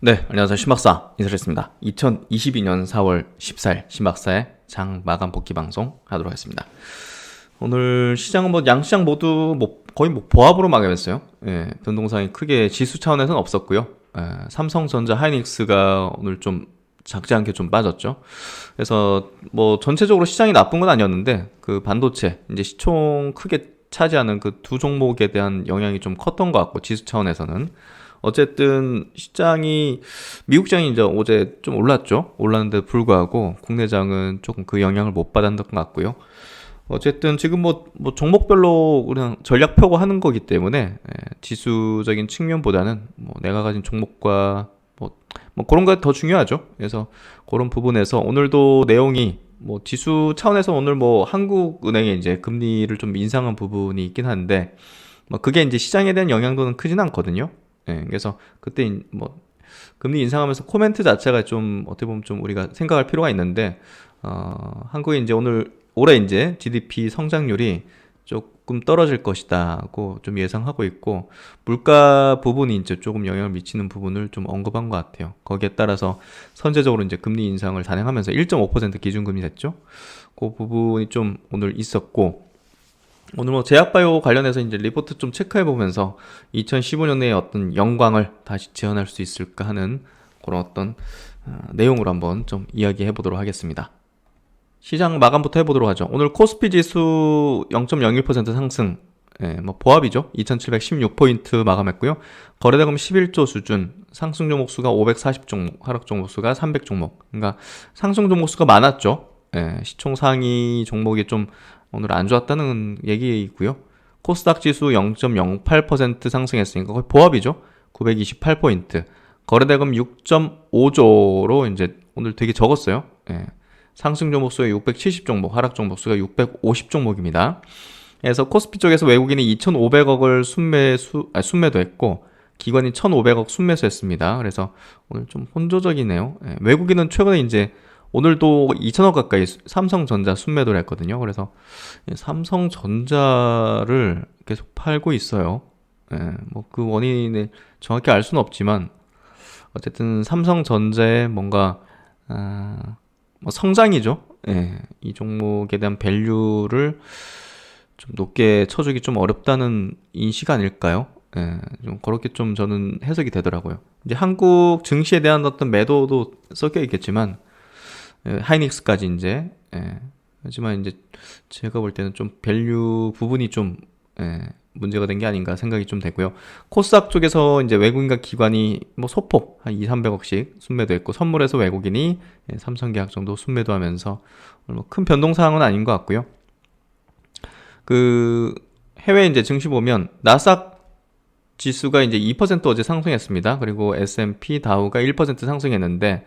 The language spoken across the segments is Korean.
네, 안녕하세요. 신박사 인사드리겠습니다. 2022년 4월 14일 신박사의 장 마감 복귀 방송 하도록 하겠습니다. 오늘 시장은 양시장 모두 거의 보합으로 마감했어요. 예, 변동성이 크게 지수 차원에서는 없었고요. 삼성전자, 하이닉스가 오늘 좀 작지 않게 좀 빠졌죠. 그래서 전체적으로 시장이 나쁜 건 아니었는데 그 반도체 이제 시총 크게 차지하는 그 두 종목에 대한 영향이 좀 컸던 것 같고, 지수 차원에서는 어쨌든 미국 장이 이제 어제 좀 올랐는데 불구하고 국내장은 조금 그 영향을 못 받았던 것 같고요. 어쨌든 지금 종목별로 그냥 전략 펴고 하는 거기 때문에 지수적인 측면보다는 내가 가진 종목과 그런 거 더 중요하죠. 그래서 그런 부분에서 오늘도 내용이 지수 차원에서 오늘 한국은행의 이제 금리를 좀 인상한 부분이 있긴 한데 그게 이제 시장에 대한 영향도는 크진 않거든요. 그래서 그때 금리 인상하면서 코멘트 자체가 좀 어떻게 보면 좀 우리가 생각할 필요가 있는데, 한국이 이제 올해 이제 GDP 성장률이 조금 떨어질 것이다고 좀 예상하고 있고, 물가 부분이 이제 조금 영향을 미치는 부분을 좀 언급한 것 같아요. 거기에 따라서 선제적으로 이제 금리 인상을 단행하면서 1.5% 기준금리 됐죠. 그 부분이 좀 오늘 있었고, 오늘 제약바이오 관련해서 이제 리포트 좀 체크해 보면서 2015년에 어떤 영광을 다시 재현할 수 있을까 하는 그런 어떤 내용으로 한번 좀 이야기해 보도록 하겠습니다. 시장 마감부터 해보도록 하죠. 오늘 코스피 지수 0.01% 상승, 보합이죠. 2716포인트 마감했고요. 거래대금 11조 수준, 상승 종목 수가 540종목, 하락 종목 수가 300종목. 그러니까 상승 종목 수가 많았죠. 시총 상위 종목이 좀 오늘 안 좋았다는 얘기이고요. 코스닥 지수 0.08% 상승했으니까 거의 보합이죠. 928포인트. 거래대금 6.5조로 이제 오늘 되게 적었어요. 상승 종목 수가 670종목, 하락 종목 수가 650종목입니다. 그래서 코스피 쪽에서 외국인이 2,500억을 순매도했고, 기관이 1,500억 순매수했습니다. 그래서 오늘 좀 혼조적이네요. 외국인은 최근에 이제 오늘도 2,000억 가까이 삼성전자 순매도를 했거든요. 그래서 삼성전자를 계속 팔고 있어요. 그 원인을 정확히 알 수는 없지만 어쨌든 삼성전자의 뭔가 성장이죠. 이 종목에 대한 밸류를 좀 높게 쳐주기 좀 어렵다는 인식 아닐까요? 좀 그렇게 좀 저는 해석이 되더라고요. 이제 한국 증시에 대한 어떤 매도도 섞여 있겠지만, 하이닉스까지 이제, 하지만 이제 제가 볼 때는 좀 밸류 부분이 좀 문제가 된 게 아닌가 생각이 좀 되고요. 코스닥 쪽에서 이제 외국인과 기관이 소폭 한 2, 300억씩 순매도했고, 선물에서 외국인이 삼성 계약 정도 순매도하면서 큰 변동 사항은 아닌 것 같고요. 그 해외 이제 증시 보면 나스닥 지수가 이제 2% 어제 상승했습니다. 그리고 S&P 다우가 1% 상승했는데,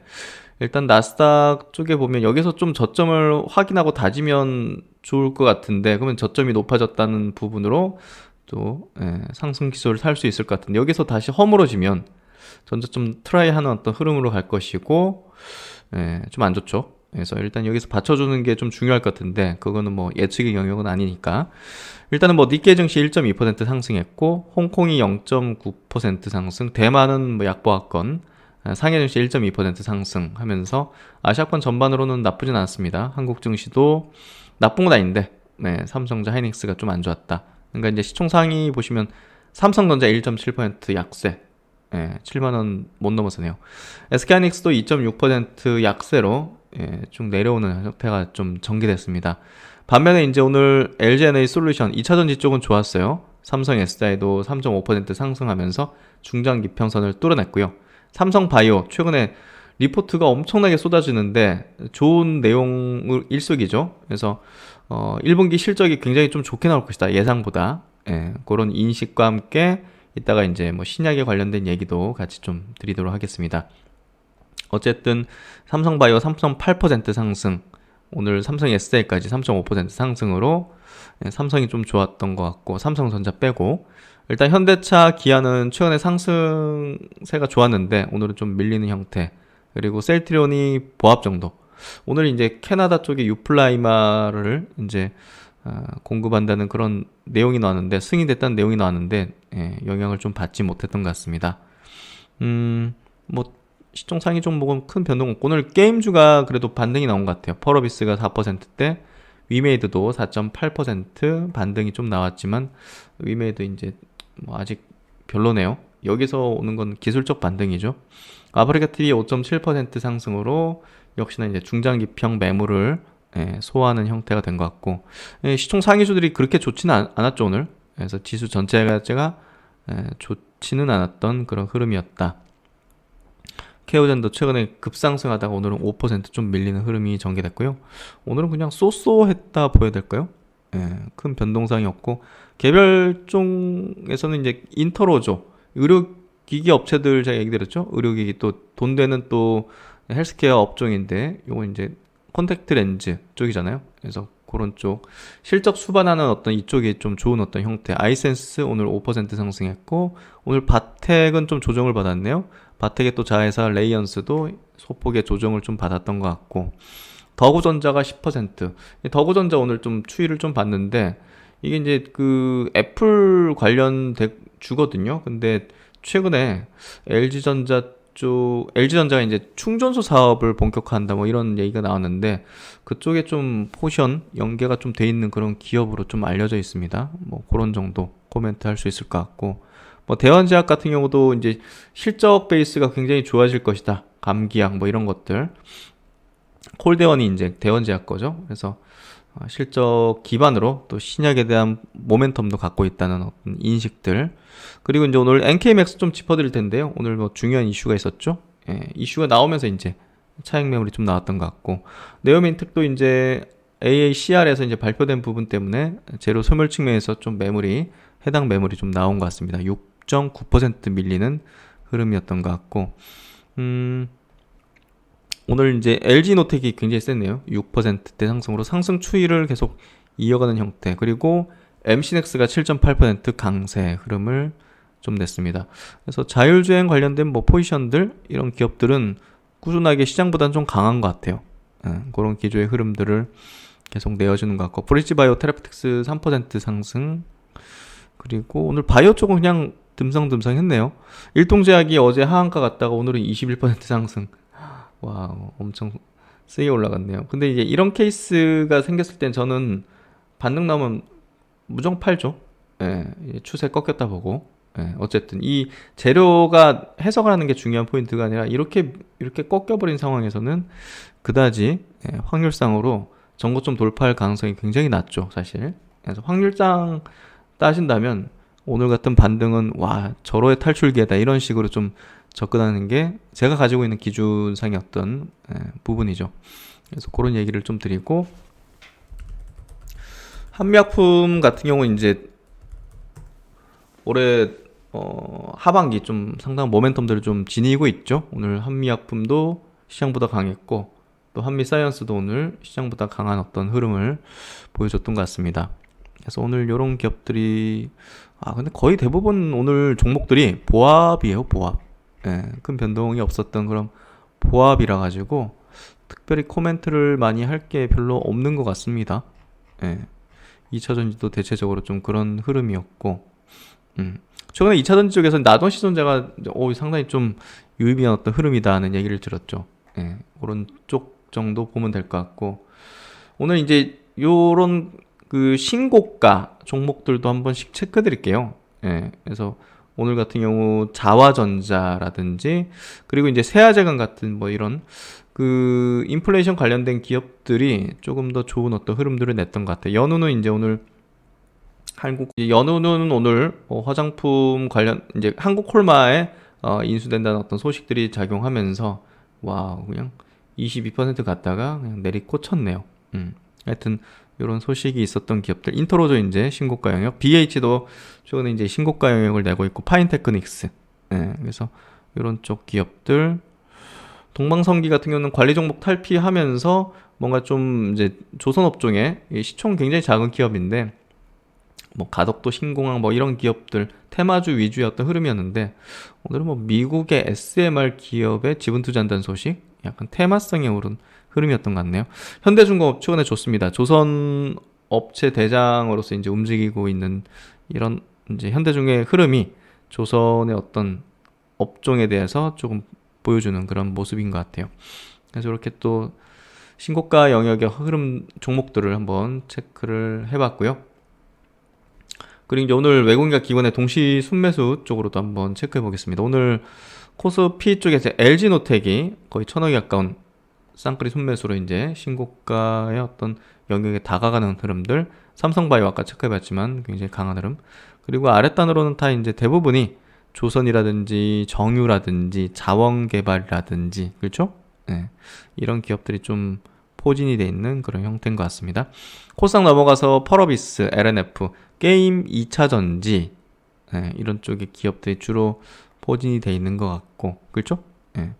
일단 나스닥 쪽에 보면 여기서 좀 저점을 확인하고 다지면 좋을 것 같은데, 그러면 저점이 높아졌다는 부분으로 또 상승 기조를 살 수 있을 것 같은데, 여기서 다시 허물어지면 전저점 트라이하는 어떤 흐름으로 갈 것이고, 좀 안 좋죠. 그래서 일단 여기서 받쳐주는 게 좀 중요할 것 같은데, 그거는 예측의 영역은 아니니까. 일단은 니케이 증시 1.2% 상승했고, 홍콩이 0.9% 상승, 대만은 약보합권, 상해 증시 1.2% 상승하면서 아시아권 전반으로는 나쁘진 않습니다. 한국 증시도 나쁜 건 아닌데, 삼성전자, 하이닉스가 좀 안 좋았다. 그러니까 이제 시총 상위 보시면 삼성전자 1.7% 약세, 7만원 못 넘어서네요. SK하이닉스도 2.6% 약세로 쭉 내려오는 형태가 좀 전개됐습니다. 반면에 이제 오늘 LG에너지솔루션 2차전지 쪽은 좋았어요. 삼성 SDI도 3.5% 상승하면서 중장기 평선을 뚫어냈고요. 삼성바이오 최근에 리포트가 엄청나게 쏟아지는데 좋은 내용을 일석이죠. 그래서 1분기 실적이 굉장히 좀 좋게 나올 것이다, 예상보다. 그런 인식과 함께 이따가 이제 신약에 관련된 얘기도 같이 좀 드리도록 하겠습니다. 어쨌든 삼성바이오 3.8% 상승, 오늘 삼성 SDI까지 3.5% 상승으로 삼성이 좀 좋았던 것 같고, 삼성전자 빼고 일단 현대차, 기아는 최근에 상승세가 좋았는데 오늘은 좀 밀리는 형태, 그리고 셀트리온이 보합 정도. 오늘 이제 캐나다 쪽에 유플라이마를 이제 공급한다는 그런 내용이 나왔는데, 승인됐다는 내용이 나왔는데 영향을 좀 받지 못했던 것 같습니다. 시총 상위 종목은 큰 변동 없고 오늘 게임주가 그래도 반등이 나온 것 같아요. 펄어비스가 4%대, 위메이드도 4.8% 반등이 좀 나왔지만 위메이드 이제 뭐 아직 별로네요. 여기서 오는 건 기술적 반등이죠. 아프리카 TV 5.7% 상승으로 역시나 이제 중장기평 매물을 소화하는 형태가 된 것 같고, 시총 상위주들이 그렇게 좋지는 않았죠 오늘. 그래서 지수 전체가 좋지는 않았던 그런 흐름이었다. 케오젠도 최근에 급상승하다가 오늘은 5% 밀리는 흐름이 전개됐고요. 오늘은 그냥 쏘쏘했다 보여야 될까요? 큰 변동상이 없고, 개별종에서는 이제 인터로죠. 의료기기 업체들 제가 얘기 드렸죠. 의료기기 또 돈 되는 또 헬스케어 업종인데, 요거 이제 콘택트 렌즈 쪽이잖아요. 그래서 그런 쪽 실적 수반하는 어떤 이쪽이 좀 좋은 어떤 형태. 아이센스 오늘 5% 상승했고, 오늘 바텍은 좀 조정을 받았네요. 바텍의 또 자회사 레이언스도 소폭의 조정을 좀 받았던 것 같고, 더구전자가 10%. 더구전자 오늘 좀 추이를 좀 봤는데, 이게 이제 그 애플 관련 주거든요. 근데 최근에 LG전자가 이제 충전소 사업을 본격화한다 뭐 이런 얘기가 나왔는데, 그쪽에 좀 포션 연계가 좀 돼 있는 그런 기업으로 좀 알려져 있습니다. 뭐 그런 정도 코멘트 할 수 있을 것 같고, 뭐 대원제약 같은 경우도 이제 실적 베이스가 굉장히 좋아질 것이다. 감기약 뭐 이런 것들. 콜대원이 이제 대원제약 거죠. 그래서 실적 기반으로 또 신약에 대한 모멘텀도 갖고 있다는 어떤 인식들. 그리고 이제 오늘 NK맥스 좀 짚어드릴 텐데요. 오늘 뭐 중요한 이슈가 있었죠. 이슈가 나오면서 이제 차익 매물이 좀 나왔던 것 같고, 네오민특도 이제 AACR에서 이제 발표된 부분 때문에 재료 소멸 측면에서 좀 해당 매물이 좀 나온 것 같습니다. 6.9% 밀리는 흐름이었던 것 같고, 오늘 이제 LG노텍이 굉장히 셌네요. 6%대 상승으로 상승 추이를 계속 이어가는 형태. 그리고 MC넥스가 7.8% 강세 흐름을 좀 냈습니다. 그래서 자율주행 관련된 뭐 포지션들, 이런 기업들은 꾸준하게 시장보다는 좀 강한 것 같아요. 그런 기조의 흐름들을 계속 내어주는 것 같고, 브릿지바이오 테라피틱스 3% 상승. 그리고 오늘 바이오 쪽은 그냥 듬성듬성 했네요. 일동제약이 어제 하한가 갔다가 오늘은 21% 상승. 와, 엄청 세게 올라갔네요. 근데 이제 이런 케이스가 생겼을 땐 저는 반등 나오면 무조건 팔죠. 추세 꺾였다 보고. 어쨌든 이 재료가 해석을 하는 게 중요한 포인트가 아니라 이렇게 꺾여버린 상황에서는 그다지 확률상으로 전고점 돌파할 가능성이 굉장히 낮죠, 사실. 그래서 확률상 따진다면 오늘 같은 반등은 와, 절호의 탈출기다 이런 식으로 좀 접근하는 게 제가 가지고 있는 기준상의 어떤 부분이죠. 그래서 그런 얘기를 좀 드리고, 한미약품 같은 경우는 이제 올해 하반기 좀 상당한 모멘텀들을 좀 지니고 있죠. 오늘 한미약품도 시장보다 강했고, 또 한미사이언스도 오늘 시장보다 강한 어떤 흐름을 보여줬던 것 같습니다. 그래서 오늘 이런 기업들이 근데 거의 대부분 오늘 종목들이 보합이에요. 보합. 큰 변동이 없었던 그런 보합이라 가지고 특별히 코멘트를 많이 할 게 별로 없는 것 같습니다. 2차전지도 대체적으로 좀 그런 흐름이었고, 최근에 2차전지 쪽에서 나돈시전자가 상당히 좀 유의미한 어떤 흐름이다는 얘기를 들었죠. 그런 쪽 정도 보면 될 것 같고, 오늘 이제 요런 그 신고가 종목들도 한 번씩 체크해 드릴게요. 그래서 오늘 같은 경우 자화전자라든지, 그리고 이제 세아제강 같은 뭐 이런 그 인플레이션 관련된 기업들이 조금 더 좋은 어떤 흐름들을 냈던 것 같아요. 연우는 이제 오늘 연우는 오늘 화장품 관련 이제 한국콜마에 인수된다는 어떤 소식들이 작용하면서 그냥 22% 갔다가 그냥 내리꽂혔네요. 하여튼 이런 소식이 있었던 기업들, 인터로저 이제 신고가 영역, BH도 최근에 이제 신고가 영역을 내고 있고, 파인테크닉스. 그래서 이런 쪽 기업들, 동방성기 같은 경우는 관리 종목 탈피하면서 뭔가 좀 이제 조선업종에 시총 굉장히 작은 기업인데, 뭐 가덕도, 신공항 뭐 이런 기업들 테마주 위주의 어떤 흐름이었는데, 오늘은 뭐 미국의 SMR 기업에 지분 투자한다는 소식, 약간 테마성에 오른 흐름이었던 것 같네요. 현대중공업 최근에 좋습니다. 조선 업체 대장으로서 이제 움직이고 있는 이런 이제 현대중의 흐름이 조선의 어떤 업종에 대해서 조금 보여주는 그런 모습인 것 같아요. 그래서 이렇게 또 신고가 영역의 흐름 종목들을 한번 체크를 해봤고요. 그리고 이제 오늘 외국인과 기관의 동시 순매수 쪽으로도 한번 체크해 보겠습니다. 오늘 코스피 쪽에서 LG노텍이 거의 1,000억에 가까운 쌍끌이 순매수로 이제 신고가의 어떤 영역에 다가가는 흐름들, 삼성바이오 아까 체크해봤지만 굉장히 강한 흐름. 그리고 아랫단으로는 다 이제 대부분이 조선이라든지 정유라든지 자원개발이라든지 그렇죠? 네, 이런 기업들이 좀 포진이 돼 있는 그런 형태인 것 같습니다. 코스닥 넘어가서 펄어비스, LNF, 게임 2차전지 네, 이런 쪽의 기업들이 주로 포진이 돼 있는 것 같고 그렇죠? 네.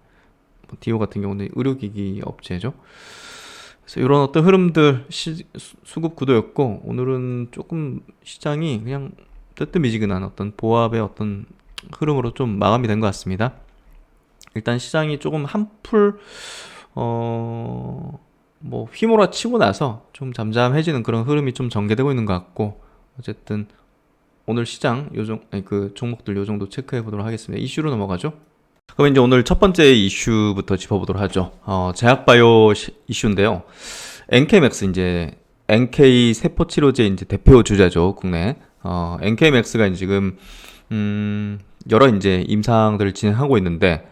디오 같은 경우는 의료기기 업체죠. 그래서 이런 어떤 흐름들 수급 구도였고 오늘은 조금 시장이 그냥 뜨뜻미지근한 어떤 보합의 어떤 흐름으로 좀 마감이 된 것 같습니다. 일단 시장이 조금 한풀 뭐 휘몰아치고 나서 좀 잠잠해지는 그런 흐름이 좀 전개되고 있는 것 같고 어쨌든 오늘 시장 그 종목들 요 정도 체크해 보도록 하겠습니다. 이슈로 넘어가죠. 그럼 이제 오늘 첫 번째 이슈부터 짚어보도록 하죠. 제약바이오 이슈인데요. NK맥스 이제 NK 세포치료제 이제 대표 주자죠 국내. NK맥스가 지금 여러 이제 임상들을 진행하고 있는데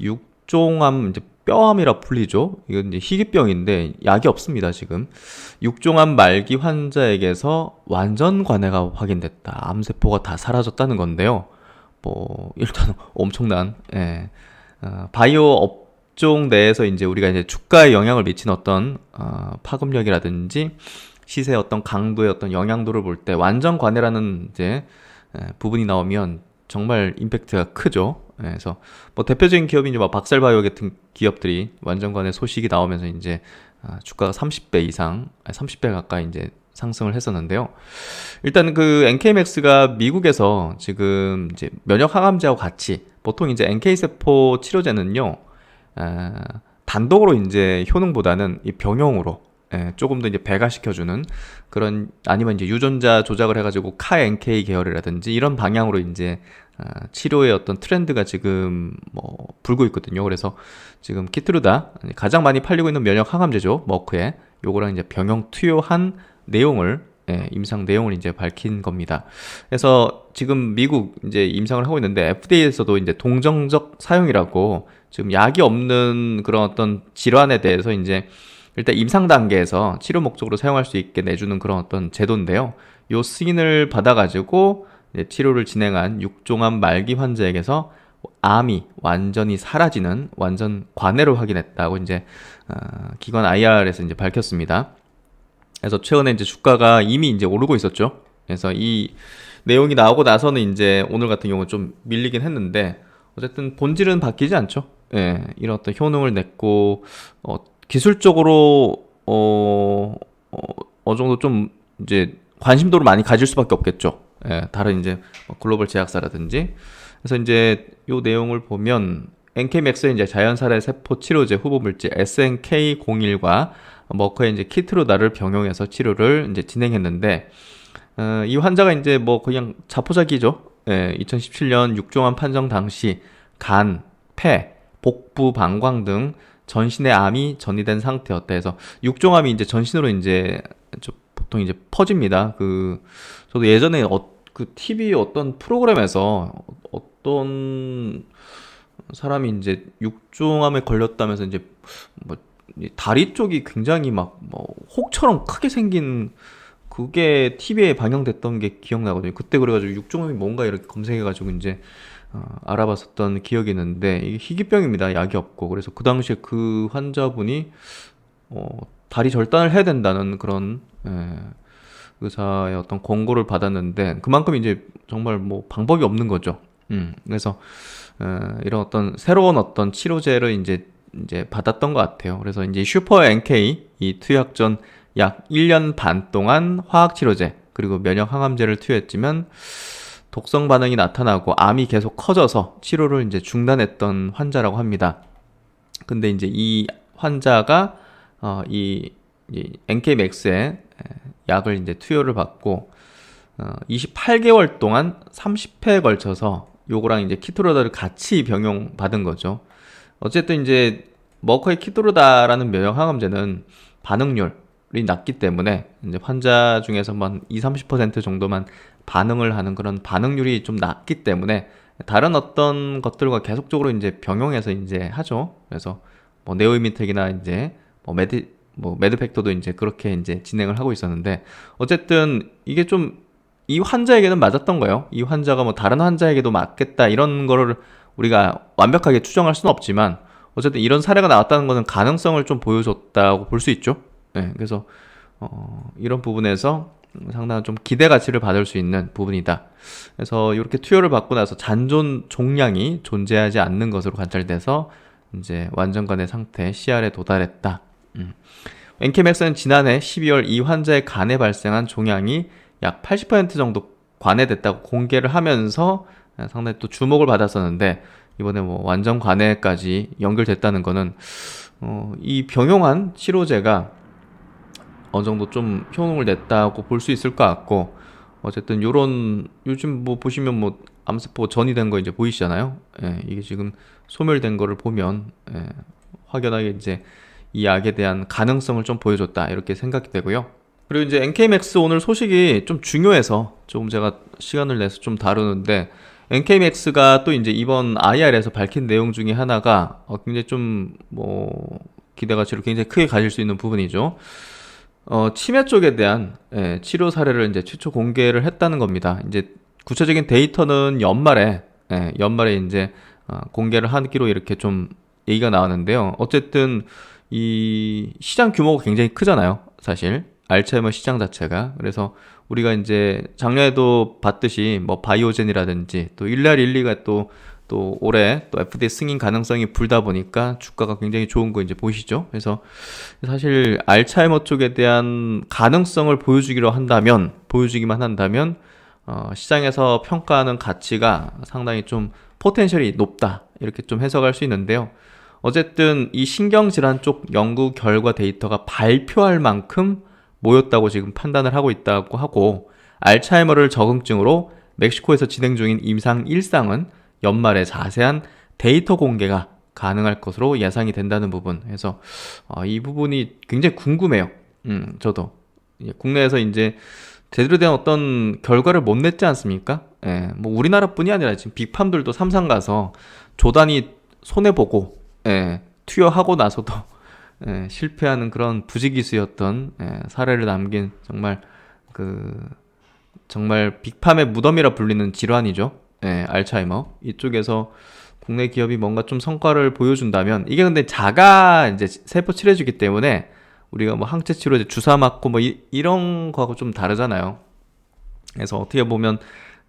육종암 이제 뼈암이라 불리죠. 이건 이제 희귀병인데 약이 없습니다 지금. 육종암 말기 환자에게서 완전 관해가 확인됐다. 암세포가 다 사라졌다는 건데요. 뭐 일단 엄청난 바이오 업종 내에서 이제 우리가 이제 주가에 영향을 미친 어떤 파급력이라든지 시세의 어떤 강도의 어떤 영향도를 볼 때 완전 관해라는 이제 부분이 나오면 정말 임팩트가 크죠. 그래서 뭐 대표적인 기업이 이제 막 박살바이오 같은 기업들이 완전 관해 소식이 나오면서 이제 주가가 30배 이상, 30배 가까이 이제 상승을 했었는데요. 일단 그 NK맥스가 미국에서 지금 이제 면역 항암제하고 같이 보통 이제 NK 세포 치료제는요, 단독으로 이제 효능보다는 이 병용으로 조금 더 이제 배가시켜주는 그런 아니면 이제 유전자 조작을 해가지고 카 NK 계열이라든지 이런 방향으로 이제 치료의 어떤 트렌드가 지금 뭐 불고 있거든요. 그래서 지금 키트루다 가장 많이 팔리고 있는 면역 항암제죠. 머크에 요거랑 이제 병용 투여한 내용을 임상 내용을 이제 밝힌 겁니다. 그래서 지금 미국 이제 임상을 하고 있는데 FDA에서도 이제 동정적 사용이라고 지금 약이 없는 그런 어떤 질환에 대해서 이제 일단 임상 단계에서 치료 목적으로 사용할 수 있게 내주는 그런 어떤 제도인데요. 요 승인을 받아가지고 치료를 진행한 육종암 말기 환자에게서 암이 완전히 사라지는 완전 관해를 확인했다고 이제 기관 IR에서 이제 밝혔습니다. 그래서 최근에 이제 주가가 이미 이제 오르고 있었죠. 그래서 이 내용이 나오고 나서는 이제 오늘 같은 경우는 좀 밀리긴 했는데 어쨌든 본질은 바뀌지 않죠. 예, 이런 어떤 효능을 냈고 기술적으로 어느 정도 좀 이제 관심도를 많이 가질 수밖에 없겠죠. 예, 다른 이제 글로벌 제약사라든지. 그래서 이제 요 내용을 보면 NK맥스의 이제 자연살해 세포 치료제 후보 물질 SNK01과 머크의 이제 키트루다를 병용해서 치료를 이제 진행했는데 이 환자가 이제 뭐 그냥 자포자기죠. 예, 2017년 육종암 판정 당시 간, 폐, 복부, 방광 등 전신의 암이 전이된 상태였다 해서 육종암이 이제 전신으로 이제 보통 이제 퍼집니다. 저도 예전에 그 TV 어떤 프로그램에서 어떤 사람이 이제 육종암에 걸렸다면서 이제 뭐 다리 쪽이 굉장히 막 뭐 혹처럼 크게 생긴 그게 TV에 방영됐던 게 기억나거든요. 그때 그래가지고 육종암이 뭔가 이렇게 검색해가지고 이제 알아봤었던 기억이 있는데 이게 희귀병입니다. 약이 없고 그래서 그 당시에 그 환자분이 다리 절단을 해야 된다는 그런 의사의 어떤 권고를 받았는데 그만큼 이제 정말 뭐 방법이 없는 거죠. 그래서 이런 어떤 새로운 어떤 치료제를 이제 받았던 것 같아요. 그래서 이제 슈퍼 NK 이 투약 전 약 1년 반 동안 화학 치료제 그리고 면역 항암제를 투여했지만 독성 반응이 나타나고 암이 계속 커져서 치료를 이제 중단했던 환자라고 합니다. 근데 이제 이 환자가 이 NK맥스의 약을 이제 투여를 받고 28개월 동안 30회에 걸쳐서 요거랑 이제 키트로다를 같이 병용 받은 거죠. 어쨌든 이제 머커의 키토르다라는 면역 항암제는 반응률이 낮기 때문에 이제 환자 중에서 한 20-30% 정도만 반응을 하는 그런 반응률이 좀 낮기 때문에 다른 어떤 것들과 계속적으로 이제 병용해서 이제 하죠. 그래서 뭐 네오이미텍이나 이제 매드팩터도 이제 그렇게 이제 진행을 하고 있었는데, 어쨌든 이게 좀 이 환자에게는 맞았던 거예요. 이 환자가 뭐 다른 환자에게도 맞겠다 이런 거를 우리가 완벽하게 추정할 수는 없지만, 어쨌든 이런 사례가 나왔다는 것은 가능성을 좀 보여줬다고 볼 수 있죠. 네, 그래서 이런 부분에서 상당한 좀 기대 가치를 받을 수 있는 부분이다. 그래서 이렇게 투여를 받고 나서 잔존 종양이 존재하지 않는 것으로 관찰돼서 이제 완전관의 상태 CR에 도달했다. 엔케맥스는 지난해 12월 이 환자의 간에 발생한 종양이 약 80% 정도 관해됐다고 공개를 하면서 상당히 또 주목을 받았었는데, 이번에 뭐 완전 관해까지 연결됐다는 거는 이 병용한 치료제가 어느 정도 좀 효능을 냈다고 볼 수 있을 것 같고, 어쨌든 요런 요즘 뭐 보시면 뭐 암세포 전이 된 거 이제 보이시잖아요. 예, 이게 지금 소멸된 거를 보면 확연하게 이제 이 약에 대한 가능성을 좀 보여줬다 이렇게 생각이 되고요. 그리고 이제 NK맥스 오늘 소식이 좀 중요해서 조금 제가 시간을 내서 좀 다루는데, NK맥스가 또 이제 이번 IR에서 밝힌 내용 중에 하나가 굉장히 좀 뭐 기대 가치를 굉장히 크게 가질 수 있는 부분이죠. 치매 쪽에 대한 치료 사례를 이제 최초 공개를 했다는 겁니다. 이제 구체적인 데이터는 연말에 이제 공개를 하기로 이렇게 좀 얘기가 나왔는데요. 어쨌든 이 시장 규모가 굉장히 크잖아요, 사실. 알츠하이머 시장 자체가. 그래서 우리가 이제 작년에도 봤듯이 뭐 바이오젠이라든지 또 일리가 또 올해 또 FDA 승인 가능성이 불다 보니까 주가가 굉장히 좋은 거 이제 보이시죠? 그래서 사실 알츠하이머 쪽에 대한 가능성을 보여주기만 한다면 시장에서 평가하는 가치가 상당히 좀 포텐셜이 높다 이렇게 좀 해석할 수 있는데요. 어쨌든 이 신경질환 쪽 연구 결과 데이터가 발표할 만큼 모였다고 지금 판단을 하고 있다고 하고, 알츠하이머를 적응증으로 멕시코에서 진행 중인 임상 1상은 연말에 자세한 데이터 공개가 가능할 것으로 예상이 된다는 부분. 그래서 이 부분이 굉장히 궁금해요. 저도 국내에서 이제 제대로 된 어떤 결과를 못 냈지 않습니까? 예, 뭐 우리나라뿐이 아니라 지금 빅팜들도 삼상 가서 조단위 손해보고 투여하고 나서도 실패하는 그런 부지기수였던 사례를 남긴 정말 빅팜의 무덤이라 불리는 질환이죠. 알츠하이머. 이쪽에서 국내 기업이 뭔가 좀 성과를 보여준다면, 이게 근데 자가 이제 세포 칠해주기 때문에 우리가 뭐 항체 치료제 주사 맞고 뭐 이런 거하고 좀 다르잖아요. 그래서 어떻게 보면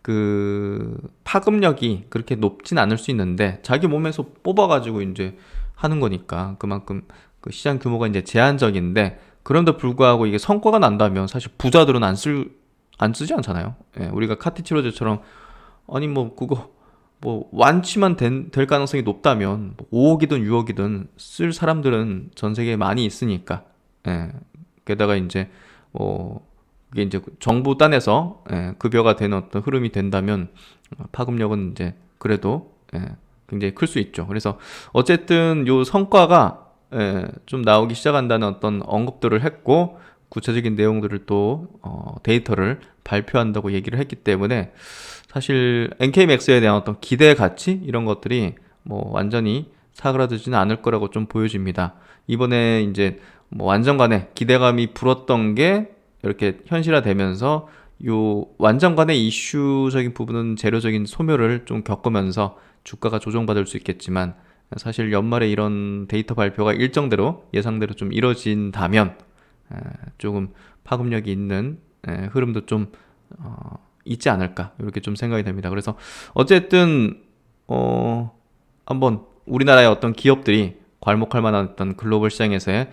그 파급력이 그렇게 높진 않을 수 있는데 자기 몸에서 뽑아가지고 이제 하는 거니까 그만큼 그 시장 규모가 이제 제한적인데, 그럼에도 불구하고 이게 성과가 난다면 사실 부자들은 안 쓰지 않잖아요. 우리가 카티 치료제처럼 아니 뭐 그거 뭐 완치만 될 가능성이 높다면 5억이든 6억이든 쓸 사람들은 전 세계에 많이 있으니까. 게다가 이제 이게 이제 정부 딴에서 급여가 되는 어떤 흐름이 된다면 파급력은 이제 그래도 굉장히 클 수 있죠. 그래서 어쨌든 요 성과가 좀 나오기 시작한다는 어떤 언급들을 했고, 구체적인 내용들을 또 데이터를 발표한다고 얘기를 했기 때문에 사실 NK맥스에 대한 어떤 기대 가치 이런 것들이 뭐 완전히 사그라들지는 않을 거라고 좀 보여집니다. 이번에 이제 뭐 완전간에 기대감이 불었던 게 이렇게 현실화되면서 요 완전간의 이슈적인 부분은 재료적인 소멸을 좀 겪으면서 주가가 조정받을 수 있겠지만, 사실 연말에 이런 데이터 발표가 일정대로 예상대로 좀 이뤄진다면 조금 파급력이 있는 흐름도 좀 있지 않을까 이렇게 좀 생각이 됩니다. 그래서 어쨌든 한번 우리나라의 어떤 기업들이 괄목할 만한 어떤 글로벌 시장에서의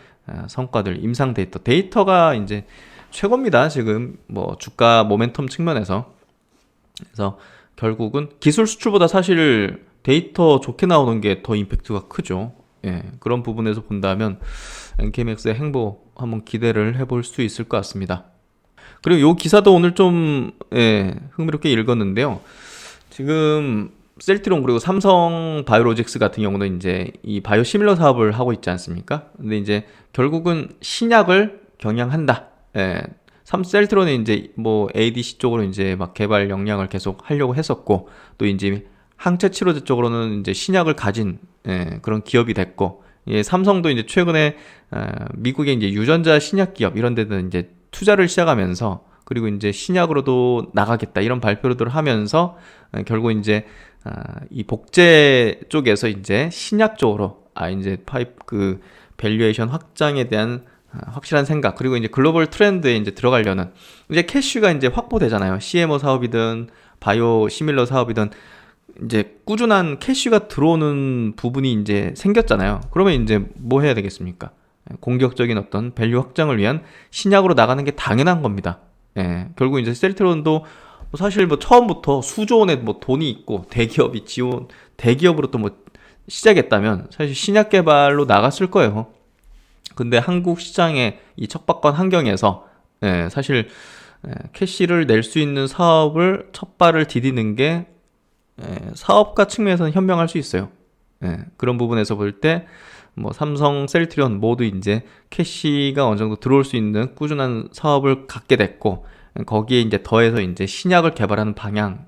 성과들, 임상 데이터가 이제 최고입니다. 지금 뭐 주가 모멘텀 측면에서. 그래서 결국은 기술 수출보다 사실 데이터 좋게 나오는 게 더 임팩트가 크죠. 그런 부분에서 본다면 NK맥스의 행보 한번 기대를 해볼 수 있을 것 같습니다. 그리고 요 기사도 오늘 좀 흥미롭게 읽었는데요. 지금 셀트론 그리고 삼성 바이오로직스 같은 경우는 이제 이 바이오 시밀러 사업을 하고 있지 않습니까? 근데 이제 결국은 신약을 경영한다. 예. 셀트론은 이제 뭐 ADC 쪽으로 이제 막 개발 역량을 계속 하려고 했었고, 또 이제 항체 치료제 쪽으로는 이제 신약을 가진 그런 기업이 됐고, 예, 삼성도 이제 최근에 미국의 이제 유전자 신약 기업 이런 데는 이제 투자를 시작하면서, 그리고 이제 신약으로도 나가겠다 이런 발표를 하면서 결국 이제 이 복제 쪽에서 이제 신약 쪽으로 이제 그 밸류에이션 확장에 대한 확실한 생각, 그리고 이제 글로벌 트렌드에 이제 들어가려는, 이제 캐쉬가 이제 확보되잖아요. CMO 사업이든 바이오 시밀러 사업이든 이제 꾸준한 캐쉬가 들어오는 부분이 이제 생겼잖아요. 그러면 이제 뭐 해야 되겠습니까? 공격적인 어떤 밸류 확장을 위한 신약으로 나가는 게 당연한 겁니다. 예, 결국 이제 셀트론도 사실 뭐 처음부터 수조 원의 뭐 돈이 있고 대기업이 대기업으로 또 뭐 시작했다면 사실 신약 개발로 나갔을 거예요. 근데 한국 시장의 이 척박한 환경에서 사실 캐시를 낼 수 있는 사업을 첫 발을 디디는 게 사업가 측면에서는 현명할 수 있어요. 그런 부분에서 볼 때 뭐 삼성, 셀트리온 모두 이제 캐시가 어느 정도 들어올 수 있는 꾸준한 사업을 갖게 됐고, 거기에 이제 더해서 이제 신약을 개발하는 방향,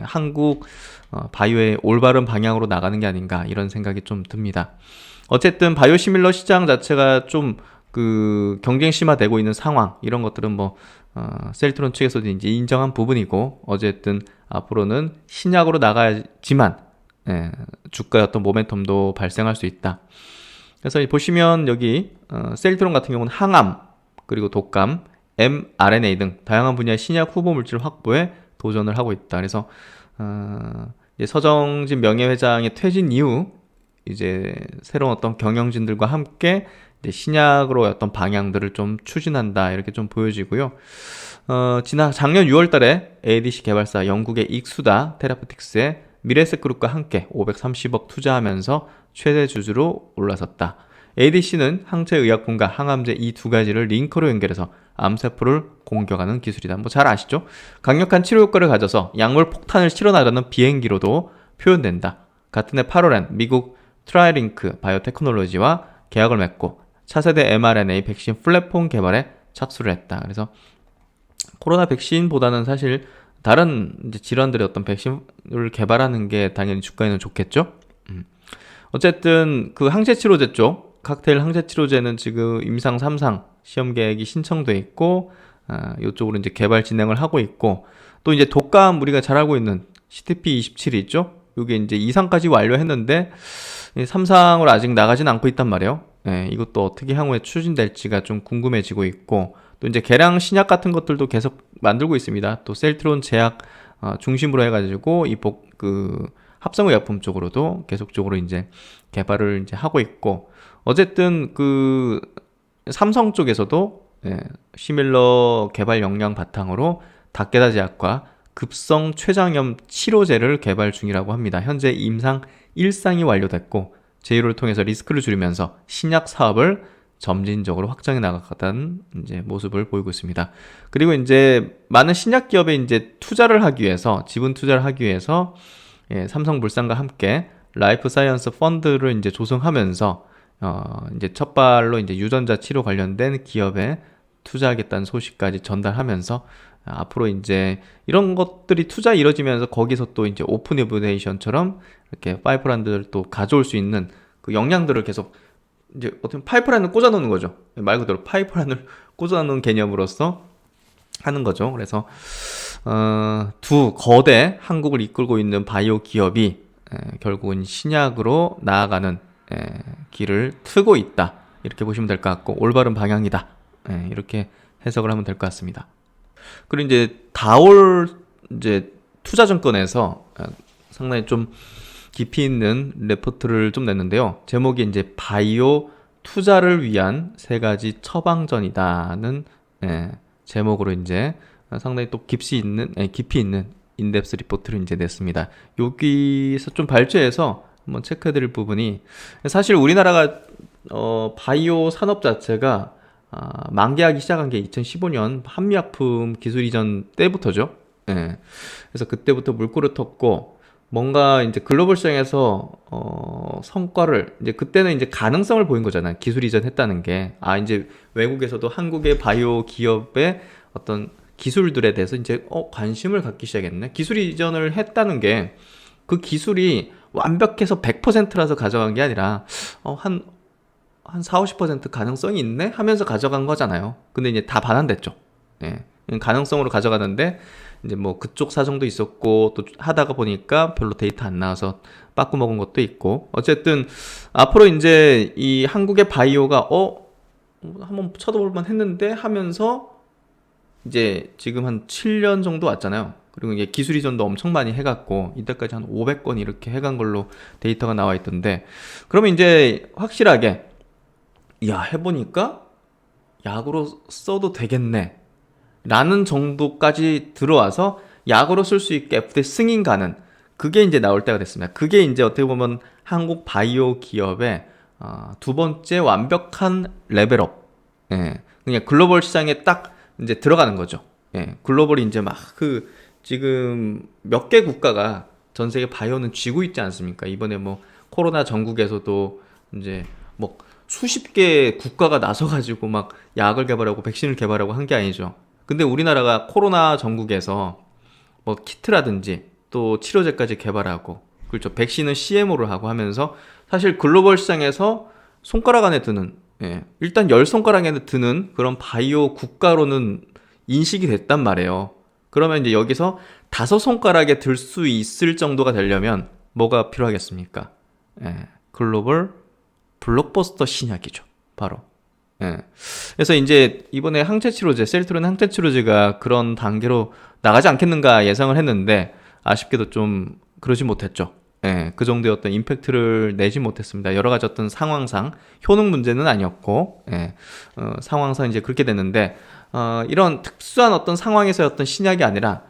한국 바이오의 올바른 방향으로 나가는 게 아닌가 이런 생각이 좀 듭니다. 어쨌든 바이오시밀러 시장 자체가 좀 그 경쟁 심화되고 있는 상황, 이런 것들은 뭐 셀트론 측에서도 이제 인정한 부분이고, 어쨌든 앞으로는 신약으로 나가야지만 주가의 어떤 모멘텀도 발생할 수 있다. 그래서 보시면 여기 셀트론 같은 경우는 항암, 그리고 독감, mRNA 등 다양한 분야의 신약 후보 물질 확보에 도전을 하고 있다. 그래서 서정진 명예회장의 퇴진 이후 이제 새로운 어떤 경영진들과 함께 이제 신약으로 어떤 방향들을 좀 추진한다, 이렇게 좀 보여지고요. 작년 6월달에 ADC 개발사 영국의 익수다 테라피틱스의 미래셋그룹과 함께 530억 투자하면서 최대 주주로 올라섰다. ADC는 항체의약품과 항암제 이 두 가지를 링크로 연결해서 암세포를 공격하는 기술이다. 뭐 잘 아시죠? 강력한 치료 효과를 가져서 약물 폭탄을 실어나가는 비행기로도 표현된다. 같은 해 8월엔 미국 트라이링크 바이오테크놀로지와 계약을 맺고 차세대 mRNA 백신 플랫폼 개발에 착수를 했다. 그래서 코로나 백신보다는 사실 다른 이제 질환들의 어떤 백신을 개발하는 게 당연히 주가에는 좋겠죠. 어쨌든 그 항체치료제 쪽, 칵테일 항체치료제는 지금 임상 3상 시험 계획이 신청돼 있고, 이쪽으로 이제 개발 진행을 하고 있고, 또 이제 독감 우리가 잘 알고 있는 CTP27이 있죠. 이게 이제 2상까지 완료했는데 3상으로 아직 나가진 않고 있단 말이에요. 이것도 어떻게 향후에 추진될지가 좀 궁금해지고 있고, 또 이제 개량 신약 같은 것들도 계속 만들고 있습니다. 또 셀트론 제약 중심으로 해가지고 합성의약품 쪽으로도 계속적으로 이제 개발을 이제 하고 있고, 어쨌든 그 삼성 쪽에서도 시밀러 개발 역량 바탕으로 다케다 제약과 급성 췌장염 치료제를 개발 중이라고 합니다. 현재 임상 1상이 완료됐고 제휴를 통해서 리스크를 줄이면서 신약 사업을 점진적으로 확장해 나가겠다는 이제 모습을 보이고 있습니다. 그리고 이제 많은 신약 기업에 이제 투자를 하기 위해서, 지분 투자를 하기 위해서 삼성물산과 함께 라이프 사이언스 펀드를 이제 조성하면서 이제 첫 발로 이제 유전자 치료 관련된 기업에 투자하겠다는 소식까지 전달하면서 앞으로 이제 이런 것들이 투자 이뤄지면서 거기서 또 이제 오픈 이노베이션처럼 이렇게 파이프라인들을 또 가져올 수 있는 그 역량들을 계속 이제 어떻게 파이프라인을 꽂아놓는 거죠. 말 그대로 파이프라인을 꽂아놓는 개념으로서 하는 거죠. 그래서 두 거대 한국을 이끌고 있는 바이오 기업이 결국은 신약으로 나아가는 길을 트고 있다, 이렇게 보시면 될 것 같고, 올바른 방향이다, 이렇게 해석을 하면 될 것 같습니다. 그리고 이제 다올 이제 투자증권에서 상당히 좀 깊이 있는 레포트를 좀 냈는데요. 제목이 이제 바이오 투자를 위한 세 가지 처방전이다는 제목으로 이제 상당히 또 깊이 있는 인덱스 리포트를 이제 냈습니다. 여기서 좀 발췌해서 한번 체크해드릴 부분이, 사실 우리나라가 바이오 산업 자체가 만개하기 시작한 게 2015년 한미약품 기술 이전 때부터죠. 그래서 그때부터 물꼬를 텄고, 뭔가 이제 글로벌 시장에서 성과를 이제 그때는 이제 가능성을 보인 거잖아요. 기술 이전했다는 게. 아, 이제 외국에서도 한국의 바이오 기업의 어떤 기술들에 대해서 이제 관심을 갖기 시작했네. 기술 이전을 했다는 게 그 기술이 완벽해서 100%라서 가져간 게 아니라 한 4, 50% 가능성이 있네 하면서 가져간 거잖아요. 근데 이제 다 반환됐죠. 예. 가능성으로 가져가는데 이제 뭐 그쪽 사정도 있었고 또 하다가 보니까 별로 데이터 안 나와서 빠꾸 먹은 것도 있고 어쨌든 앞으로 이제 이 한국의 바이오가 한번 쳐다볼 만 했는데 하면서 이제 지금 한 7년 정도 왔잖아요. 그리고 이게 기술 이전도 엄청 많이 해갔고 이때까지 한 500건 이렇게 해간 걸로 데이터가 나와 있던데 그러면 이제 확실하게 야 해보니까 약으로 써도 되겠네 라는 정도까지 들어와서 약으로 쓸 수 있게 FDA 승인 가는 그게 이제 나올 때가 됐습니다. 그게 이제 어떻게 보면 한국 바이오 기업의 두 번째 완벽한 레벨업. 예. 그냥 글로벌 시장에 딱 이제 들어가는 거죠. 예. 글로벌이 이제 막 지금 몇 개 국가가 전 세계 바이오는 쥐고 있지 않습니까? 이번에 뭐 코로나 전국에서도 이제 뭐 수십 개 국가가 나서가지고 막 약을 개발하고 백신을 개발하고 한 게 아니죠. 근데 우리나라가 코로나 전국에서 뭐 키트라든지 또 치료제까지 개발하고 그렇죠. 백신은 CMO를 하고 하면서 사실 글로벌 시장에서 손가락 안에 드는 일단 10손가락 안에 드는 그런 바이오 국가로는 인식이 됐단 말이에요. 그러면 이제 여기서 5손가락에 들 수 있을 정도가 되려면 뭐가 필요하겠습니까? 글로벌 블록버스터 신약이죠. 바로. 그래서 이제 이번에 항체치료제, 셀트론 항체치료제가 그런 단계로 나가지 않겠는가 예상을 했는데 아쉽게도 좀 그러지 못했죠. 그 정도의 어떤 임팩트를 내지 못했습니다. 여러 가지 어떤 상황상 효능 문제는 아니었고 상황상 이제 그렇게 됐는데 이런 특수한 어떤 상황에서의 어떤 신약이 아니라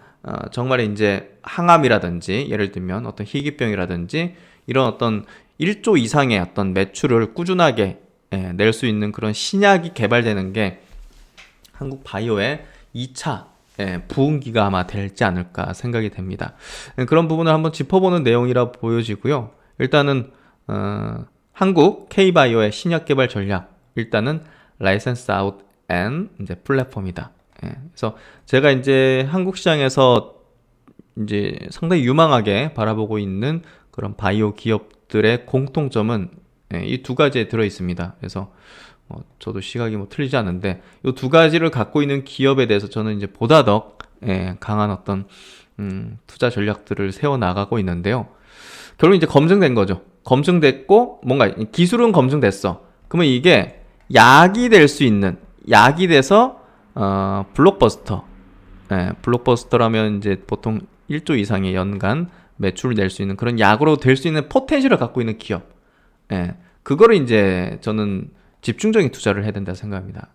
정말 이제 항암이라든지 예를 들면 어떤 희귀병이라든지 이런 어떤 1조 이상의 어떤 매출을 꾸준하게 낼 수 있는 그런 신약이 개발되는 게 한국 바이오의 2차 부흥기가 아마 될지 않을까 생각이 됩니다. 그런 부분을 한번 짚어보는 내용이라 보여지고요. 일단은 한국 K바이오의 신약 개발 전략 일단은 라이센스 아웃 앤 이제 플랫폼이다. 그래서 제가 이제 한국 시장에서 이제 상당히 유망하게 바라보고 있는 그런 바이오 기업들의 공통점은 이 두 가지에 들어 있습니다. 그래서 저도 시각이 뭐 틀리지 않은데 이 두 가지를 갖고 있는 기업에 대해서 저는 이제 보다 더 강한 어떤 투자 전략들을 세워 나가고 있는데요. 결국 이제 검증된 거죠. 검증됐고 뭔가 기술은 검증됐어. 그러면 이게 약이 될 수 있는 약이 돼서 블록버스터. 블록버스터라면 이제 보통 1조 이상의 연간 매출을 낼 수 있는 그런 약으로 될 수 있는 포텐셜을 갖고 있는 기업. 그거를 이제 저는 집중적인 투자를 해야 된다 생각합니다.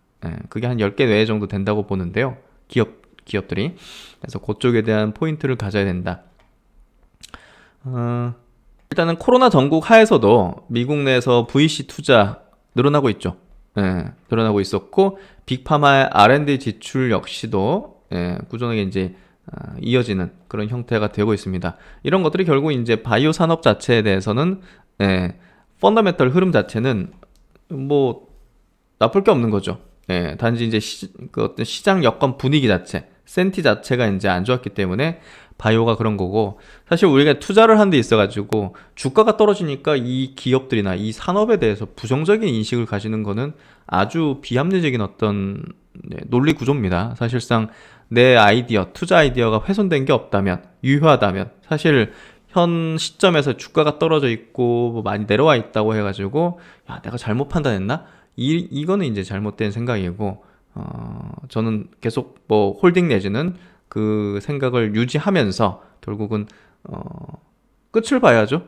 그게 한 10개 외에 정도 된다고 보는데요. 기업들이. 그래서 그쪽에 대한 포인트를 가져야 된다. 일단은 코로나 전국 하에서도 미국 내에서 VC 투자 늘어나고 있죠. 늘어나고 있었고, 빅파마의 R&D 지출 역시도 꾸준하게 이제 이어지는 그런 형태가 되고 있습니다. 이런 것들이 결국 이제 바이오 산업 자체에 대해서는 펀더멘털 흐름 자체는 뭐 나쁠 게 없는 거죠. 단지 이제 그 어떤 시장 여건 분위기 자체, 센티 자체가 이제 안 좋았기 때문에 바이오가 그런 거고 사실 우리가 투자를 한 데 있어가지고 주가가 떨어지니까 이 기업들이나 이 산업에 대해서 부정적인 인식을 가지는 거는 아주 비합리적인 어떤 논리 구조입니다. 사실상 내 아이디어, 투자 아이디어가 훼손된 게 없다면, 유효하다면 사실 현 시점에서 주가가 떨어져 있고 뭐 많이 내려와 있다고 해가지고 야 내가 잘못 판단했나? 이거는 이제 잘못된 생각이고 저는 계속 뭐 홀딩 내지는 그 생각을 유지하면서 결국은 끝을 봐야죠.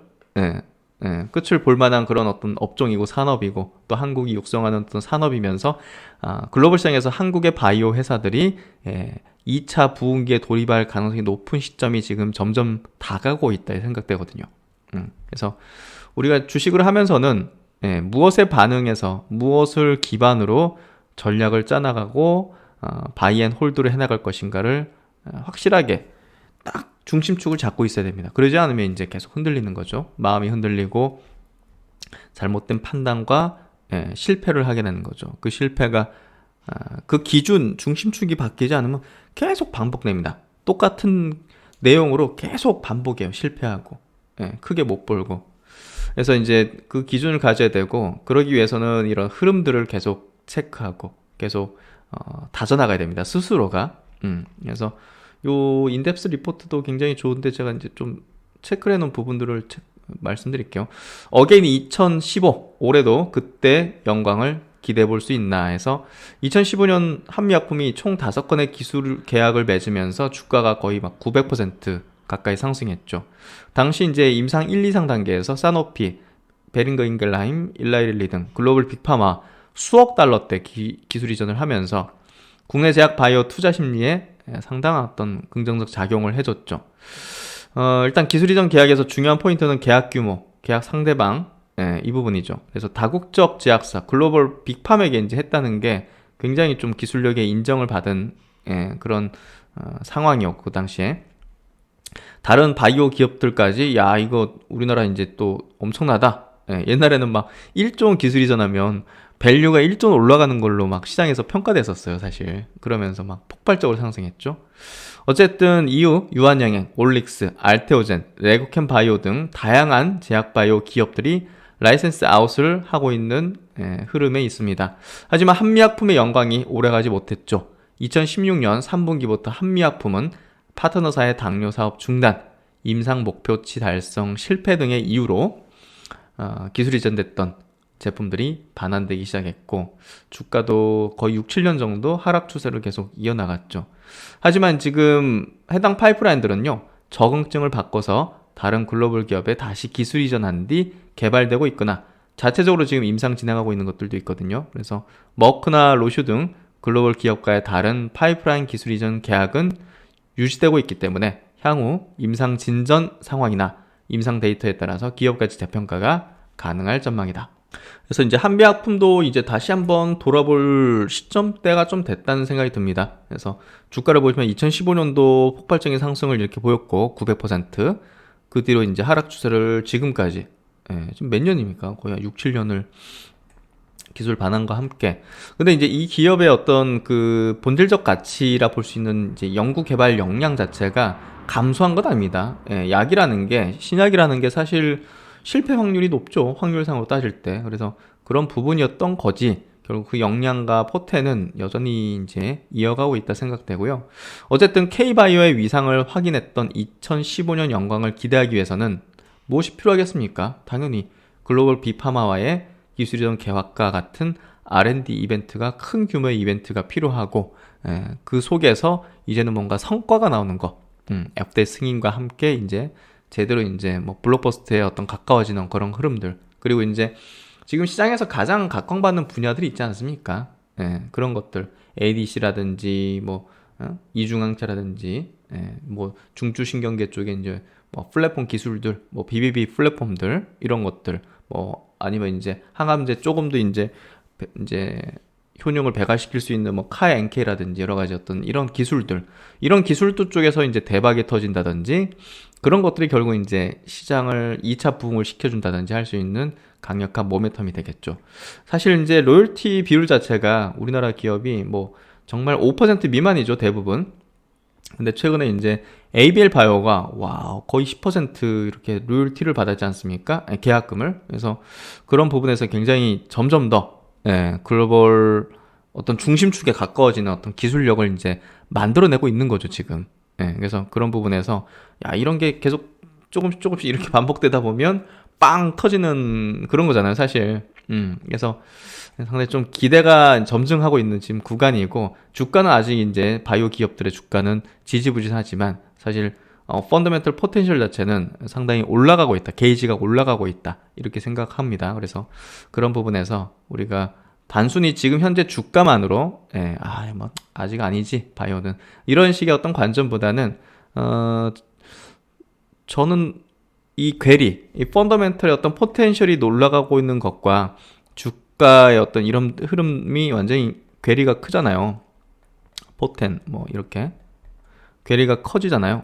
끝을 볼 만한 그런 어떤 업종이고 산업이고 또 한국이 육성하는 어떤 산업이면서 글로벌 시장에서 한국의 바이오 회사들이 2차 부흥기에 돌입할 가능성이 높은 시점이 지금 점점 다가오고 있다 생각되거든요. 그래서 우리가 주식을 하면서는 무엇에 반응해서 무엇을 기반으로 전략을 짜나가고 바이 앤 홀드를 해나갈 것인가를 확실하게 딱 중심축을 잡고 있어야 됩니다. 그러지 않으면 이제 계속 흔들리는 거죠. 마음이 흔들리고 잘못된 판단과 실패를 하게 되는 거죠. 그 실패가 그 기준 중심축이 바뀌지 않으면 계속 반복됩니다. 똑같은 내용으로 계속 반복해요. 실패하고 크게 못 벌고. 그래서 이제 그 기준을 가져야 되고, 그러기 위해서는 이런 흐름들을 계속 체크하고 계속 다져나가야 됩니다. 스스로가. 그래서 요 인덱스 리포트도 굉장히 좋은데 제가 이제 좀 체크해 놓은 부분들을 말씀드릴게요. 어게인 2015 올해도 그때 영광을 기대해 볼 수 있나 해서 2015년 한미약품이 총 5건의 기술 계약을 맺으면서 주가가 거의 막 900% 가까이 상승했죠. 당시 이제 임상 1, 2상 단계에서 사노피, 베링거 인겔라임, 일라이릴리 등 글로벌 빅파마 수억 달러대 기술 이전을 하면서 국내 제약 바이오 투자 심리에 상당한 어떤 긍정적 작용을 해줬죠. 일단 기술 이전 계약에서 중요한 포인트는 계약 규모, 계약 상대방, 이 부분이죠. 그래서 다국적 제약사, 글로벌 빅팜에게 이제 했다는 게 굉장히 좀 기술력의 인정을 받은 그런 상황이었고, 그 당시에. 다른 바이오 기업들까지, 야, 이거 우리나라 이제 또 엄청나다. 옛날에는 막 1조 기술 이전하면 밸류가 1조 올라가는 걸로 막 시장에서 평가됐었어요, 사실. 그러면서 막 폭발적으로 상승했죠. 어쨌든 이후 유한양행, 올릭스, 알테오젠, 레고캠 바이오 등 다양한 제약 바이오 기업들이 라이센스 아웃을 하고 있는 흐름에 있습니다. 하지만 한미약품의 영광이 오래가지 못했죠. 2016년 3분기부터 한미약품은 파트너사의 당뇨 사업 중단, 임상 목표치 달성 실패 등의 이유로 기술 이전됐던 제품들이 반환되기 시작했고, 주가도 거의 6, 7년 정도 하락 추세를 계속 이어나갔죠. 하지만 지금 해당 파이프라인들은요, 적응증을 바꿔서 다른 글로벌 기업에 다시 기술 이전한 뒤 개발되고 있거나 자체적으로 지금 임상 진행하고 있는 것들도 있거든요. 그래서 머크나 로슈 등 글로벌 기업과의 다른 파이프라인 기술 이전 계약은 유지되고 있기 때문에 향후 임상 진전 상황이나 임상 데이터에 따라서 기업 가치 재평가가 가능할 전망이다. 그래서 이제 한미약품도 이제 다시 한번 돌아볼 시점대가 좀 됐다는 생각이 듭니다. 그래서 주가를 보시면 2015년도 폭발적인 상승을 이렇게 보였고 900%, 그 뒤로 이제 하락 추세를 지금까지, 지금 몇 년입니까? 거의 6, 7년을 기술 반환과 함께. 근데 이제 이 기업의 어떤 그 본질적 가치라 볼 수 있는 이제 연구 개발 역량 자체가 감소한 건 아닙니다. 약이라는 게, 신약이라는 게 사실 실패 확률이 높죠. 확률상으로 따질 때. 그래서 그런 부분이었던 거지. 결국 그 역량과 포텐은 여전히 이제 이어가고 있다 생각되고요. 어쨌든 K바이오의 위상을 확인했던 2015년 영광을 기대하기 위해서는 무엇이 필요하겠습니까? 당연히 글로벌 빅파마와의 기술이전 계약과 같은 R&D 이벤트가, 큰 규모의 이벤트가 필요하고, 그 속에서 이제는 뭔가 성과가 나오는 거, FDA 승인과 함께 이제 제대로 이제 뭐 블록버스터에 어떤 가까워지는 그런 흐름들, 그리고 이제 지금 시장에서 가장 각광받는 분야들이 있지 않습니까? 그런 것들, ADC라든지 뭐 이중항체라든지, 뭐 중추신경계 쪽에 이제 뭐 플랫폼 기술들, 뭐 BBB 플랫폼들, 이런 것들, 뭐 아니면 이제 항암제 조금 더 이제 효능을 배가시킬 수 있는 뭐 카NK라든지 여러 가지 어떤 이런 기술들, 이런 기술도 쪽에서 이제 대박이 터진다든지, 그런 것들이 결국 이제 시장을 2차 부흥을 시켜준다든지 할 수 있는 강력한 모멘텀이 되겠죠. 사실 이제 로열티 비율 자체가 우리나라 기업이 뭐 정말 5% 미만이죠, 대부분. 근데 최근에 이제 ABL 바이오가 거의 10% 이렇게 로열티를 받았지 않습니까? 계약금을. 그래서 그런 부분에서 굉장히 점점 더 글로벌 어떤 중심축에 가까워지는 어떤 기술력을 이제 만들어내고 있는 거죠, 지금. 그래서 그런 부분에서 이런 게 계속 조금씩 이렇게 반복되다 보면 빵 터지는 그런 거잖아요, 사실. 그래서 상당히 좀 기대가 점증하고 있는 지금 구간이고, 주가는 아직 이제 바이오 기업들의 주가는 지지부진하지만 사실 펀더멘털 포텐셜 자체는 상당히 올라가고 있다, 게이지가 올라가고 있다, 이렇게 생각합니다. 그래서 그런 부분에서 우리가 단순히 지금 현재 주가만으로 뭐 아직 아니지 바이오는, 이런 식의 어떤 관점보다는 저는 이 괴리, 이 펀더멘털의 어떤 포텐셜이 올라가고 있는 것과 주가의 어떤 이런 흐름이 완전히 괴리가 크잖아요. 포텐 뭐 이렇게 괴리가 커지잖아요.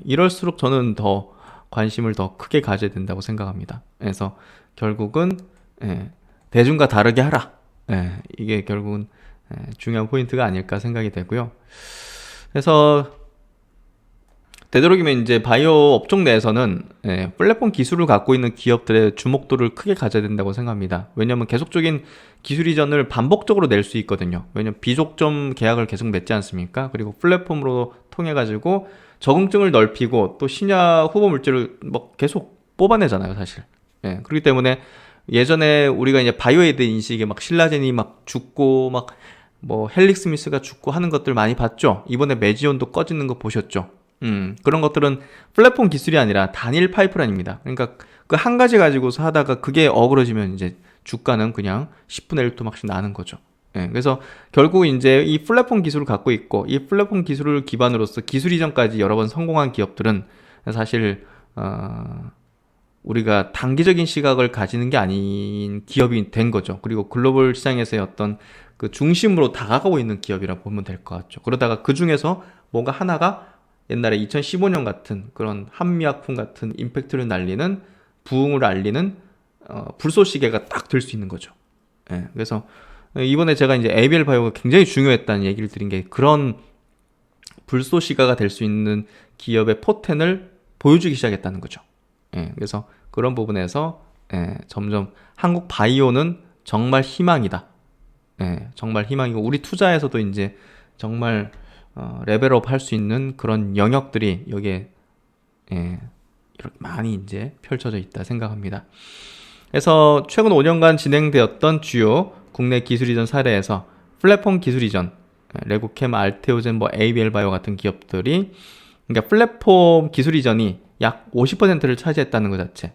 이럴수록 저는 더 관심을 더 크게 가져야 된다고 생각합니다. 그래서 결국은 대중과 다르게 하라. 이게 결국은 중요한 포인트가 아닐까 생각이 되고요. 그래서 되도록이면 이제 바이오 업종 내에서는 플랫폼 기술을 갖고 있는 기업들의 주목도를 크게 가져야 된다고 생각합니다. 왜냐하면 계속적인 기술 이전을 반복적으로 낼 수 있거든요. 왜냐하면 비족점 계약을 계속 맺지 않습니까? 그리고 플랫폼으로 통해 가지고 적응증을 넓히고 또 신약 후보 물질을 뭐 계속 뽑아내잖아요, 사실. 그렇기 때문에 예전에 우리가 이제 바이오에 대한 인식에 막 신라젠이 막 죽고 막 뭐 헬릭 스미스가 죽고 하는 것들 많이 봤죠. 이번에 메지온도 꺼지는 거 보셨죠. 그런 것들은 플랫폼 기술이 아니라 단일 파이프라인입니다. 그러니까 그 한 가지 가지고서 하다가 그게 어그러지면 이제 주가는 그냥 10분의 1토막씩 나는 거죠. 그래서 결국 이제 이 플랫폼 기술을 갖고 있고 이 플랫폼 기술을 기반으로서 기술 이전까지 여러 번 성공한 기업들은 사실 우리가 단기적인 시각을 가지는 게 아닌 기업이 된 거죠. 그리고 글로벌 시장에서의 어떤 그 중심으로 다가가고 있는 기업이라 보면 될 것 같죠. 그러다가 그 중에서 뭔가 하나가 옛날에 2015년 같은 그런 한미약품 같은 임팩트를 날리는 부흥을 알리는 불쏘시개가 딱 될 수 있는 거죠. 그래서 이번에 제가 이제 ABL 바이오가 굉장히 중요했다는 얘기를 드린 게 그런 불쏘시개가 될 수 있는 기업의 포텐을 보여주기 시작했다는 거죠. 그래서 그런 부분에서 점점 한국 바이오는 정말 희망이다. 정말 희망이고 우리 투자에서도 이제 정말 레벨업 할 수 있는 그런 영역들이 여기에 이렇게 많이 이제 펼쳐져 있다 생각합니다. 그래서 최근 5년간 진행되었던 주요 국내 기술 이전 사례에서 플랫폼 기술 이전, 레고캠, 알테오젠, 뭐 ABL 바이오 같은 기업들이 그러니까 플랫폼 기술 이전이 약 50%를 차지했다는 것 자체.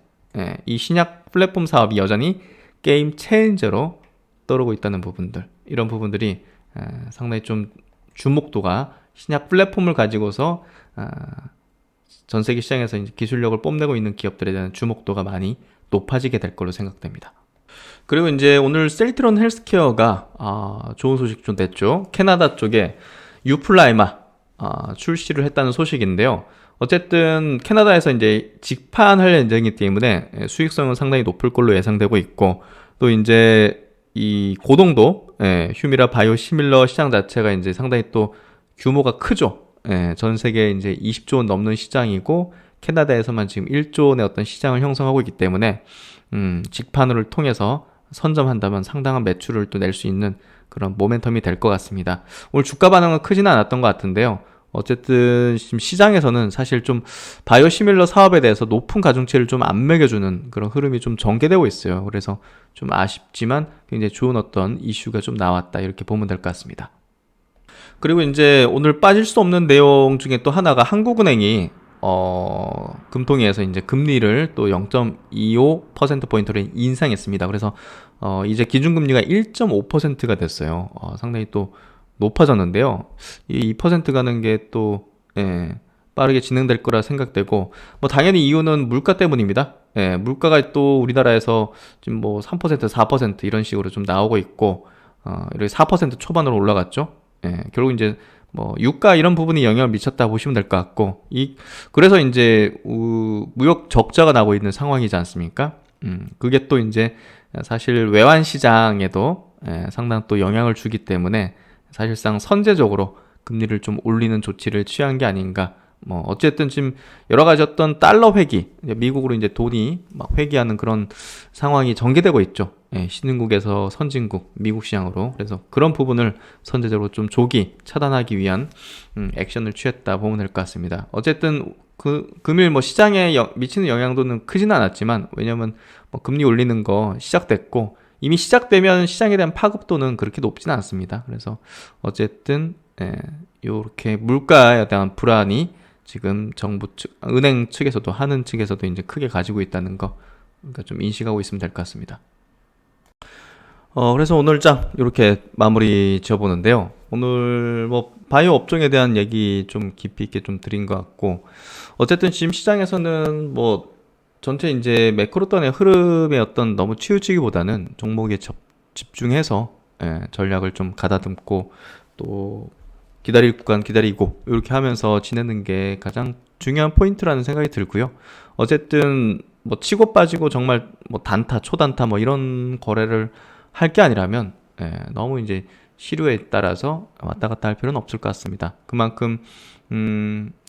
이 신약 플랫폼 사업이 여전히 게임 체인저로 떠오르고 있다는 부분들, 이런 부분들이 상당히 좀 주목도가 신약 플랫폼을 가지고서 전 세계 시장에서 이제 기술력을 뽐내고 있는 기업들에 대한 주목도가 많이 높아지게 될 걸로 생각됩니다. 그리고 이제 오늘 셀트론 헬스케어가 좋은 소식 좀 냈죠. 캐나다 쪽에 유플라이마 출시를 했다는 소식인데요. 어쨌든 캐나다에서 이제 직판할 예정이기 때문에 수익성은 상당히 높을 걸로 예상되고 있고 또 이제 이 고동도 휴미라 바이오 시밀러 시장 자체가 이제 상당히 또 규모가 크죠. 전 세계 이제 20조 원 넘는 시장이고 캐나다에서만 지금 1조 원의 어떤 시장을 형성하고 있기 때문에 직판을 통해서 선점한다면 상당한 매출을 또 낼 수 있는 그런 모멘텀이 될 것 같습니다. 오늘 주가 반응은 크지는 않았던 것 같은데요. 어쨌든 지금 시장에서는 사실 좀 바이오 시밀러 사업에 대해서 높은 가중치를 좀 안 매겨주는 그런 흐름이 좀 전개되고 있어요. 그래서 좀 아쉽지만 굉장히 좋은 어떤 이슈가 좀 나왔다 이렇게 보면 될 것 같습니다. 그리고 이제 오늘 빠질 수 없는 내용 중에 또 하나가 한국은행이 금통위에서 이제 금리를 또 0.25%포인트를 인상했습니다. 그래서 이제 기준금리가 1.5%가 됐어요. 상당히 또 높아졌는데요. 이 2% 가는 게 또 빠르게 진행될 거라 생각되고 뭐 당연히 이유는 물가 때문입니다. 물가가 또 우리나라에서 지금 뭐 3%, 4% 이런 식으로 좀 나오고 있고 이렇게 4% 초반으로 올라갔죠. 결국 이제 뭐 유가 이런 부분이 영향을 미쳤다 보시면 될 것 같고 그래서 이제 무역 적자가 나고 있는 상황이지 않습니까? 그게 또 이제 사실 외환 시장에도 상당 또 영향을 주기 때문에 사실상 선제적으로 금리를 좀 올리는 조치를 취한 게 아닌가. 뭐 어쨌든 지금 여러 가지 어떤 달러 회귀, 미국으로 이제 돈이 막 회귀하는 그런 상황이 전개되고 있죠. 신흥국에서 선진국, 미국 시장으로. 그래서 그런 부분을 선제적으로 좀 조기 차단하기 위한 액션을 취했다 보면 될 것 같습니다. 어쨌든 금일 뭐 시장에 미치는 영향도는 크지는 않았지만 왜냐면 뭐 금리 올리는 거 시작됐고 이미 시작되면 시장에 대한 파급도는 그렇게 높지는 않습니다. 그래서 어쨌든 이렇게 물가에 대한 불안이 지금 정부 측, 은행 측에서도 하는 측에서도 이제 크게 가지고 있다는 거, 그러니까 좀 인식하고 있으면 될 것 같습니다. 그래서 오늘 장 이렇게 마무리 지어보는데요. 오늘 뭐 바이오 업종에 대한 얘기 좀 깊이 있게 좀 드린 것 같고, 어쨌든 지금 시장에서는 뭐 전체 이제 매크로던의 흐름에 어떤 너무 치우치기보다는 종목에 집중해서 전략을 좀 가다듬고 또 기다릴 구간 기다리고 이렇게 하면서 지내는 게 가장 중요한 포인트라는 생각이 들고요. 어쨌든 뭐 치고 빠지고 정말 뭐 단타, 초단타 뭐 이런 거래를 할 게 아니라면 너무 이제 시류에 따라서 왔다 갔다 할 필요는 없을 것 같습니다. 그만큼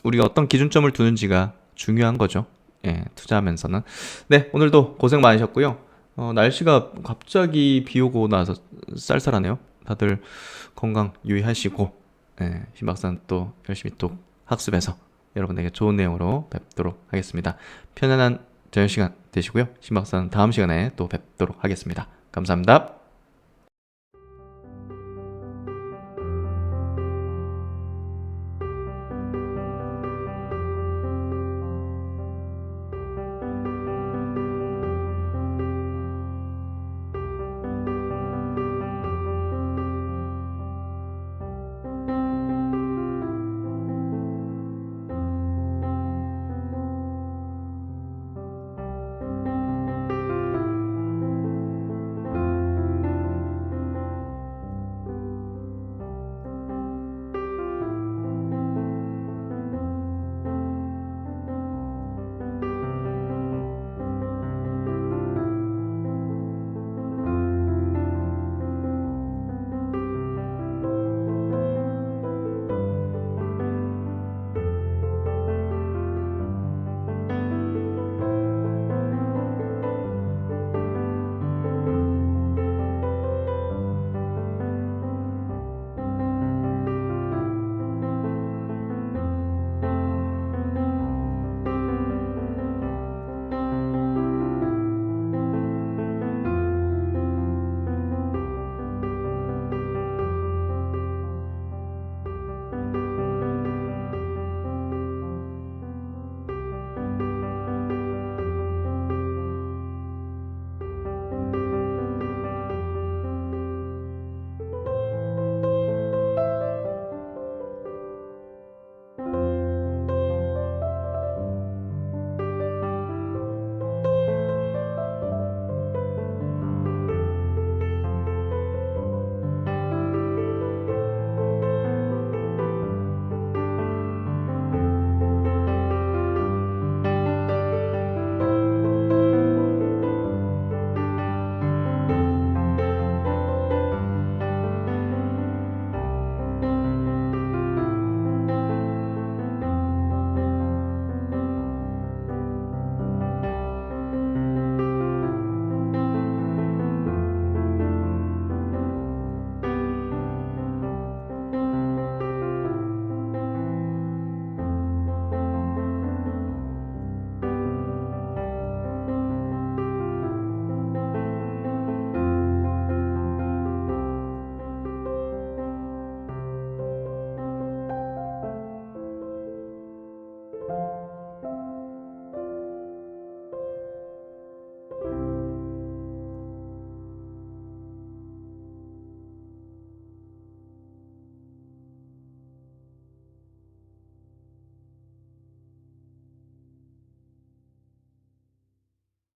우리가 어떤 기준점을 두는지가 중요한 거죠. 투자하면서는. 네, 오늘도 고생 많으셨고요. 날씨가 갑자기 비 오고 나서 쌀쌀하네요. 다들 건강 유의하시고, 신박사는 또 열심히 또 학습해서 여러분에게 좋은 내용으로 뵙도록 하겠습니다. 편안한 저녁 시간 되시고요. 신박사는 다음 시간에 또 뵙도록 하겠습니다. 감사합니다.